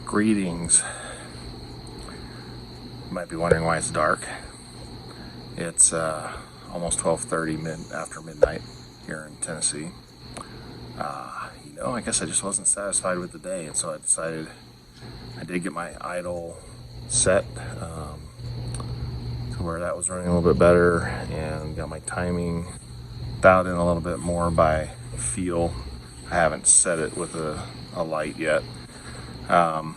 Greetings. You might be wondering why it's dark. It's almost 12:30 after midnight here in Tennessee. I guess I just wasn't satisfied with the day, and so I decided I did get my idle set to where that was running a little bit better, and got my timing dialed in a little bit more by feel. I haven't set it with a light yet. Got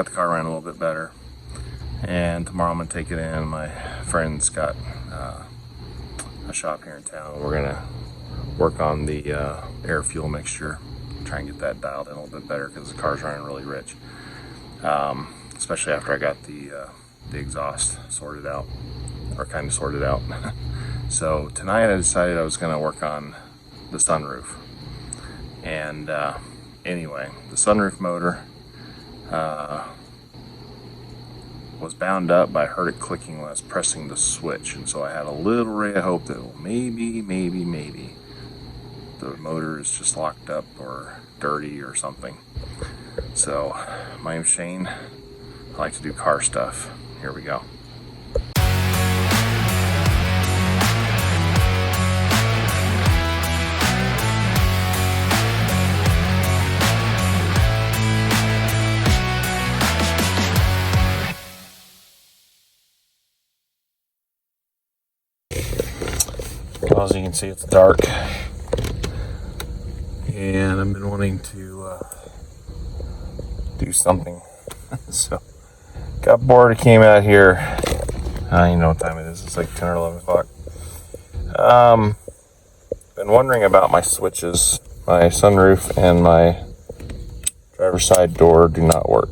the car running a little bit better, and tomorrow I'm gonna take it in. My friend's got a shop here in town. We're gonna work on the air fuel mixture, try and get that dialed in a little bit better because the car's running really rich, especially after I got the exhaust sorted out, or kind of sorted out. So tonight I decided I was going to work on the sunroof. And anyway, the sunroof motor was bound up, but I heard it clicking when I was pressing the switch, and so I had a little ray of hope that, well, maybe the motor is just locked up or dirty or something. So, my name's Shane. I like to do car stuff. Here we go. Well, as you can see, it's dark, and I've been wanting to do something. So got bored. I came out here. You know what time it is. It's like 10 or 11 o'clock. Been wondering about my switches. My sunroof and my driver's side door do not work.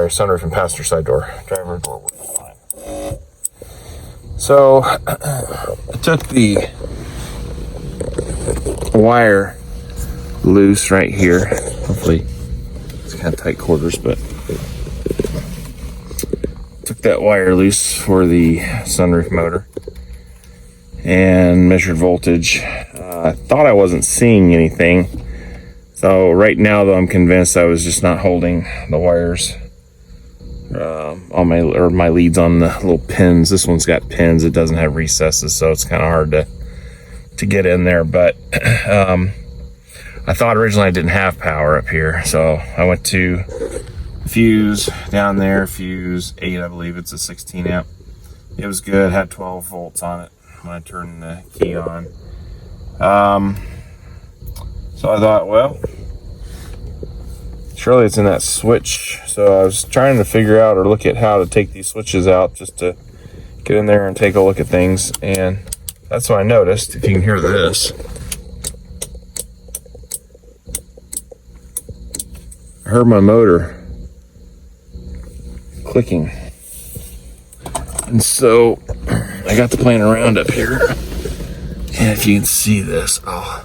Sunroof and passenger side door. Driver door works fine. So I took the wire loose right here. Hopefully it's kind of tight quarters, but took that wire loose for the sunroof motor and measured voltage. I thought I wasn't seeing anything. So right now, though, I'm convinced I was just not holding the wires on my leads on the little pins. This one's got pins. It doesn't have recesses, so it's kind of hard to get in there. But I thought originally I didn't have power up here, so I went to fuse down there. Fuse 8, I believe it's a 16 amp. It was good. Had 12 volts on it when I turned the key on. So I thought, well, surely it's in that switch. So I was trying to figure out or look at how to take these switches out, just to get in there and take a look at things. And that's what I noticed. If you can hear this, I heard my motor clicking. And so I got to playing around up here. And if you can see this, I'll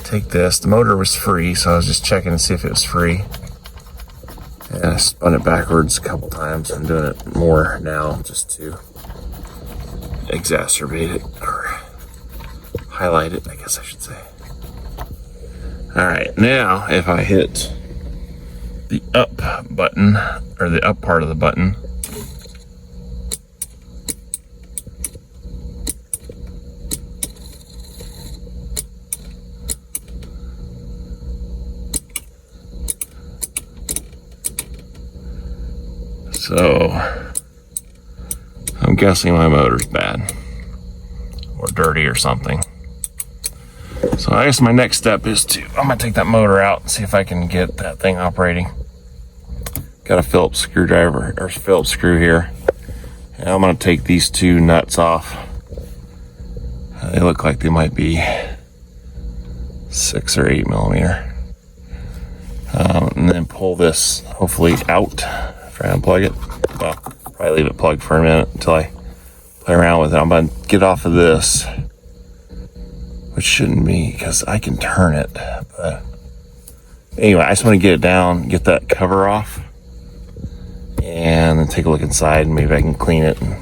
take this. The motor was free, so I was just checking to see if it was free. And I spun it backwards a couple times. I'm doing it more now just to exacerbate it, or highlight it, I guess I should say. Alright, now if I hit the up button, or the up part of the button, so I'm guessing my motor's bad or dirty or something. So I guess my next step is I'm gonna take that motor out and see if I can get that thing operating. Got a Phillips screwdriver, or Phillips screw here. And I'm gonna take these two nuts off. They look like they might be 6 or 8 millimeter. And then pull this hopefully out. Try and unplug it. Well, probably leave it plugged for a minute until I play around with it. I'm going to get off of this, which shouldn't be, because I can turn it. But anyway, I just want to get it down, get that cover off, and then take a look inside, and maybe I can clean it and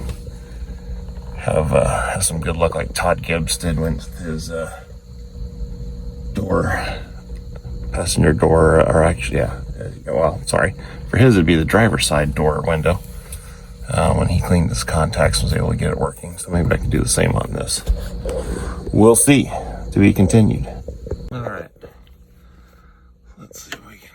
have some good luck like Todd Gibbs did with his passenger door, or actually, yeah, well, sorry, for his it'd be the driver's side door window. When he cleaned his contacts, was able to get it working. So maybe I can do the same on this. We'll see. To be continued. All right. Let's see if we can.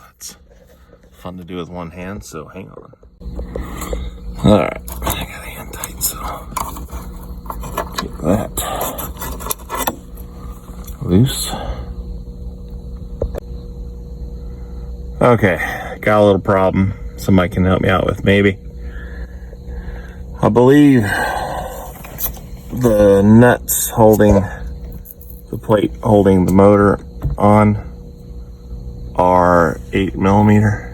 That's fun to do with one hand, so hang on. All right. I got a hand tight, so keep that loose. Okay, got a little problem somebody can help me out with, maybe. I believe the nuts holding the plate holding the motor on are 8mm.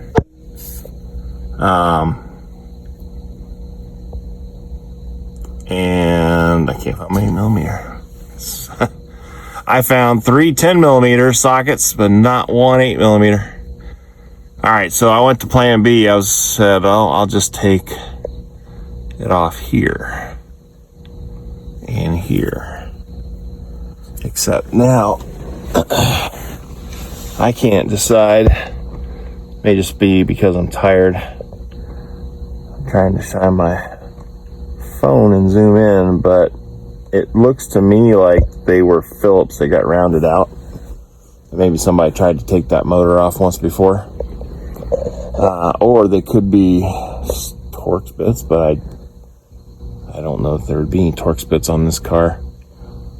And I can't find my 8mm. I found 3 10mm sockets, but not one 8mm. All right, so I went to plan B. I said, oh, I'll just take it off here and here. Except now, I can't decide. May just be because I'm tired. I'm trying to shine my phone and zoom in, but it looks to me like they were Phillips. They got rounded out. Maybe somebody tried to take that motor off once before. Or they could be Torx bits, but I don't know if there would be any Torx bits on this car.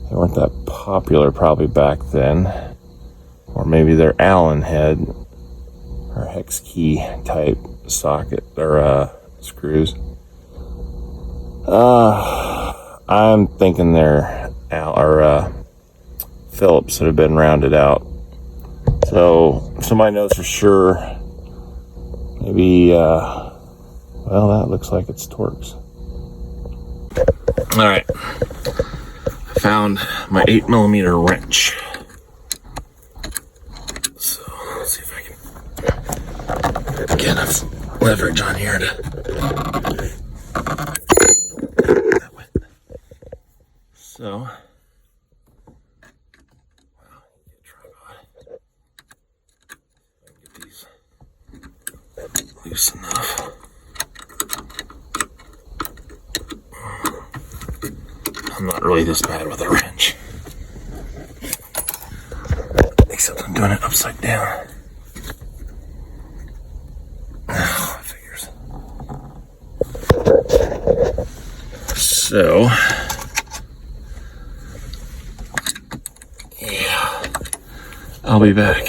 They weren't that popular probably back then. Or maybe they're Allen head or hex key type socket or screws. I'm thinking they're Phillips that have been rounded out. So if somebody knows for sure. Maybe, well, that looks like it's Torx. All right, I found my 8mm wrench. So let's see if I can get enough leverage on here to. So, wow, get a tripod. Get these loose enough. I'm not really this bad with a wrench. Except I'm doing it upside down. Oh, figures. So, yeah, I'll be back.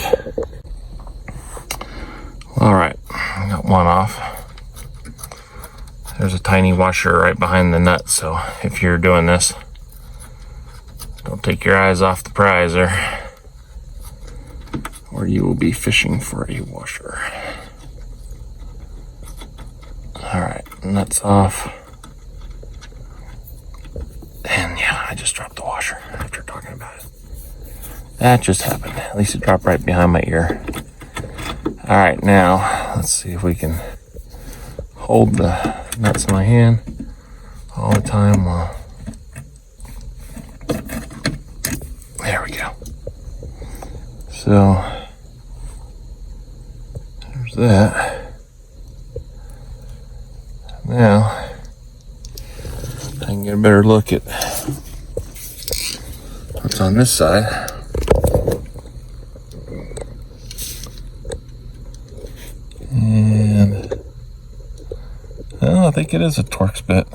All right, I got one off. There's a tiny washer right behind the nut, so if you're doing this, don't take your eyes off the prize or you will be fishing for a washer. All right, nuts off. And yeah, I just dropped the washer after talking about it. That just happened. At least it dropped right behind my ear. All right, now let's see if we can hold the nuts in my hand all the time while. There we go. So there's that. Now I can get a better look at what's on this side. And well, I think it is a Torx bit.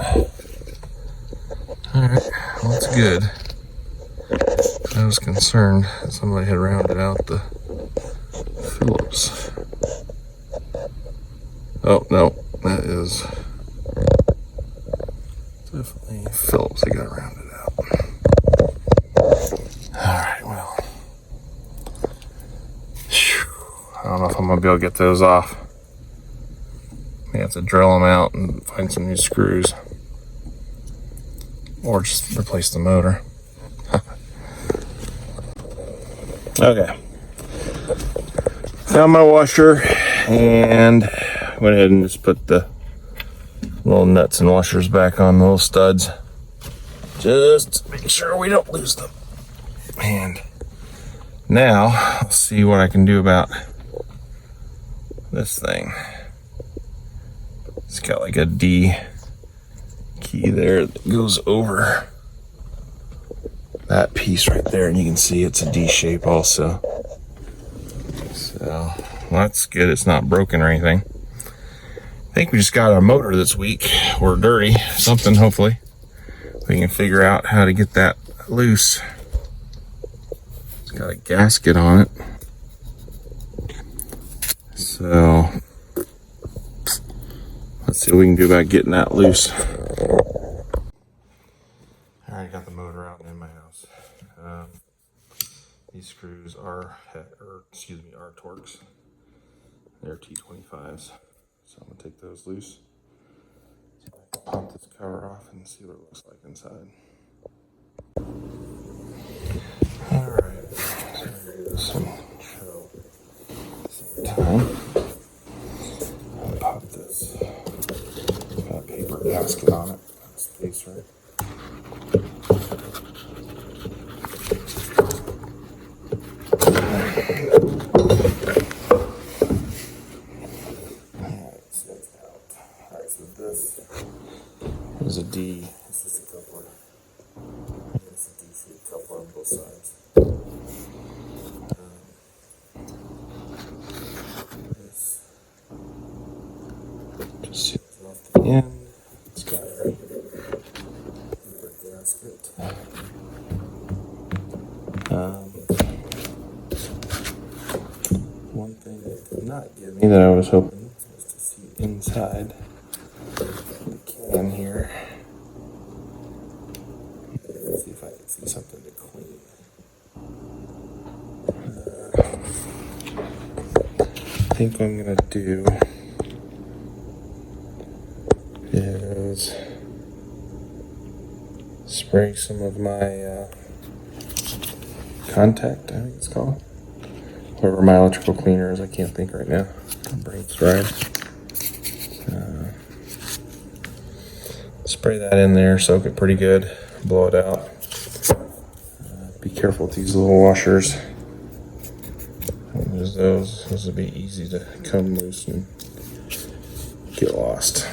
Alright, well, that's good. I was concerned that somebody had rounded out the Phillips. Oh, no, that is definitely Phillips. They got rounded out. Alright, well. I don't know if I'm going to be able to get those off. I have to drill them out and find some new screws. Or just replace the motor. Okay, Got my washer and went ahead and just put the little nuts and washers back on the little studs. Just to make sure we don't lose them. And now I'll see what I can do about this thing. It's got like a D key there that goes over that piece right there, and you can see it's a D shape also. So well, that's good, it's not broken or anything. I think we just got a motor this week, or dirty, something. Hopefully we can figure out how to get that loose. It's got a gasket on it. So let's see what we can do about getting that loose. Alright, got the motor out and in my house. These screws are Torx. They're T25s. So I'm gonna take those loose. See if I can pop this cover off and see what it looks like inside. Alright, so I'm gonna do this one show at the same time. I'll pop this. Got a paper gasket on it. Got space right. There's a D. This is a coupler. It's a D-shaped coupler on both sides. This just seals off the end. It's got a paper gasket. One thing it did not give me that I was hoping was to see inside the can here. Let's see if I can see something to clean. I think what I'm gonna do is spray some of my contact, I think it's called. Whatever my electrical cleaner is, I can't think right now. My brain's fried. Spray that in there, soak it pretty good, blow it out. Be careful with these little washers. Those would be easy to come loose and get lost.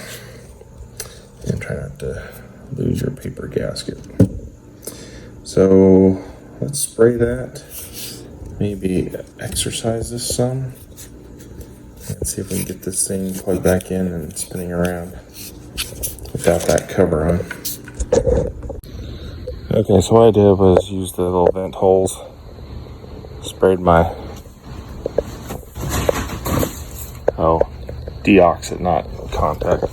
And try not to lose your paper gasket. So let's spray that. Maybe exercise this some. And see if we can get this thing plugged back in and spinning around without that cover on. Okay, so what I did was use the little vent holes, sprayed my deoxit, not contact.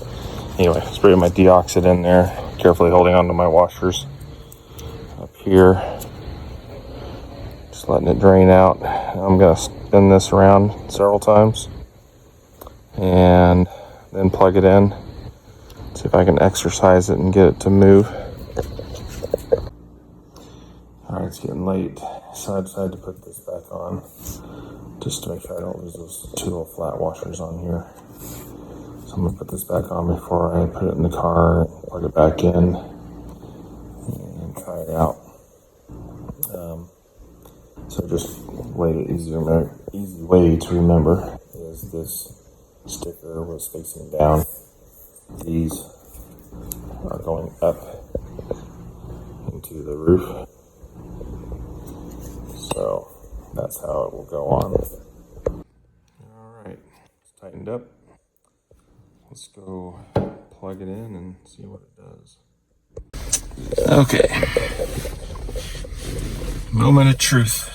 Anyway, sprayed my deoxit in there, carefully holding onto my washers up here, just letting it drain out. I'm gonna spin this around several times and then plug it in. See if I can exercise it and get it to move. Alright, it's getting late, so I decided to put this back on just to make sure I don't lose those two little flat washers on here. So I'm going to put this back on before I put it in the car, plug it back in, and try it out. So just easy way to remember is this sticker was facing down. These are going up into the roof. So that's how it will go on. Alright, it's tightened up. Let's go plug it in and see what it does. Okay. Moment of truth.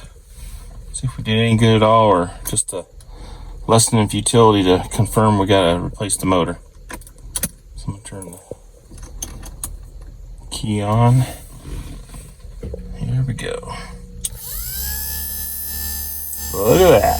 See if we did any good at all, or just a lesson in futility to confirm we gotta replace the motor. So I'm gonna turn the key on. Here we go. Look at that.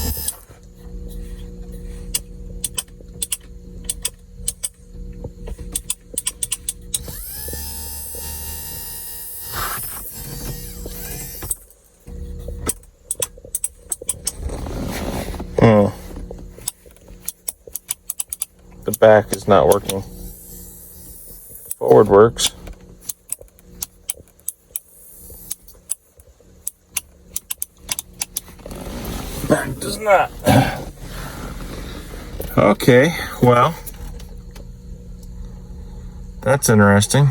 back is not working. Forward works. Back does not. Okay, well, that's interesting.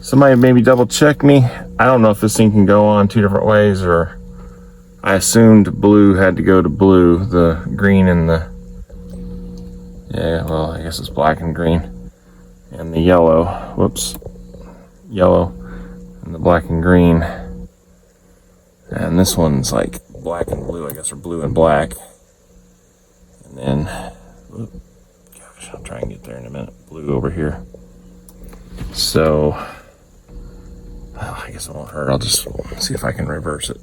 Somebody maybe double check me. I don't know if this thing can go on 2 different ways, or I assumed blue had to go to blue, the green and the, yeah, well, I guess it's black and green, and the yellow, whoops, yellow and the black and green. And this one's like black and blue, I guess, or blue and black. And then, gosh, I'll try and get there in a minute. Blue over here. So, well, I guess it won't hurt. I'll just see if I can reverse it.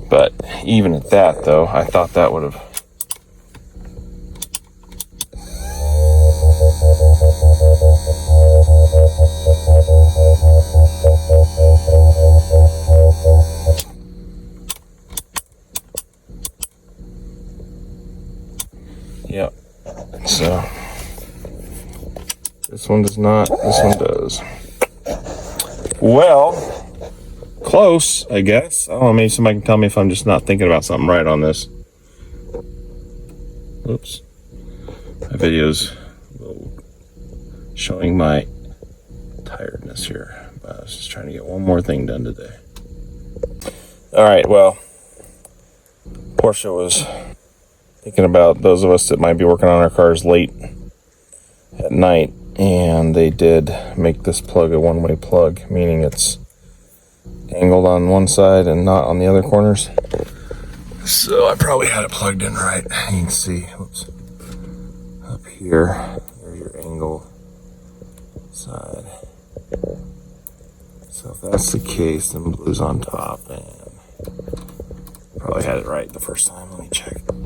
But even at that, though, I thought that would have. Yep. So this one does not, this one does. Well, close, I guess. I don't know, maybe somebody can tell me if I'm just not thinking about something right on this. Oops. My video's showing my tiredness here. I was just trying to get one more thing done today. All right, well, Porsche was thinking about those of us that might be working on our cars late at night, and they did make this plug a one-way plug, meaning it's angled on one side and not on the other corners. So I probably had it plugged in right. You can see, whoops, up here, there's your angle side. So if that's the case, then blue's on top, and probably had it right the first time. Let me check.